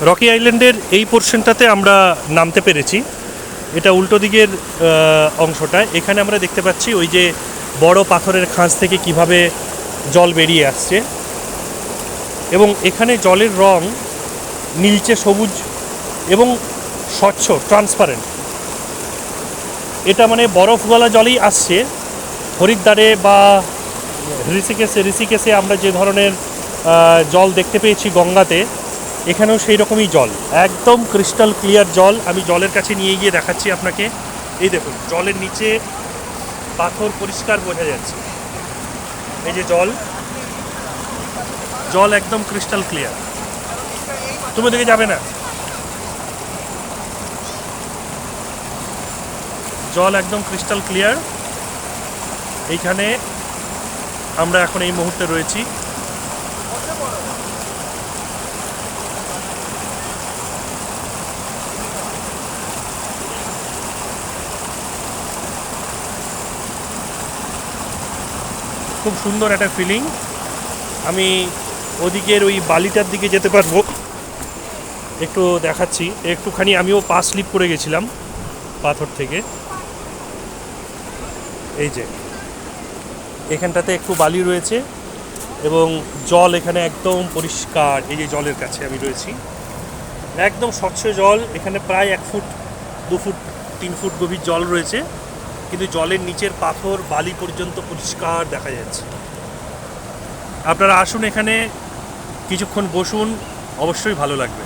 Rocky আইল্যান্ডের এই পোর্শনটাতে আমরা নামতে পেরেছি। এটা উল্টো দিকের অংশটা। এখানে আমরা দেখতে পাচ্ছি ওই যে বড় পাথরের খাঁজ থেকে কিভাবে জল বেরিয়ে আসছে, এবং এখানে জলের রং নীলচে সবুজ এবং স্বচ্ছ, ট্রান্সপারেন্ট। এটা মানে বরফ গলা জলই আসছে। হরিদ্বারে বা ঋষিকেশে আমরা যে ধরনের জল দেখতে পেয়েছি গঙ্গাতে, এখানেও সেই রকমই জল, একদম ক্রিস্টাল ক্লিয়ার জল। আমি জলের কাছে নিয়ে গিয়ে দেখাচ্ছি আপনাকে। এই দেখুন, জলের নিচে পাথর পরিষ্কার বোঝা যাচ্ছে। এই যে জল, জল একদম ক্রিস্টাল ক্লিয়ার। তুমি ওদিকে যাবে না, জল একদম ক্রিস্টাল ক্লিয়ার। এইখানে আমরা এখন এই মুহূর্তে রয়েছি। খুব সুন্দর একটা ফিলিং। আমি ওদিকের ওই বালিটার দিকে যেতে পারবো, একটু দেখাচ্ছি। একটুখানি আমিও পা স্লিপ করে গেছিলাম পাথর থেকে। এই যে এখানটাতে একটু বালি রয়েছে এবং জল এখানে একদম পরিষ্কার। এই যে জলের কাছে আমি রয়েছি, একদম স্বচ্ছ জল। এখানে প্রায় 1 ফুট 2 ফুট 3 ফুট গভীর জল রয়েছে, কিন্তু জলের নিচের পাথর বালি পর্যন্ত পরিষ্কার দেখা যাচ্ছে। আপনারা আসুন, এখানে কিছুক্ষণ বসুন, অবশ্যই ভালো লাগবে।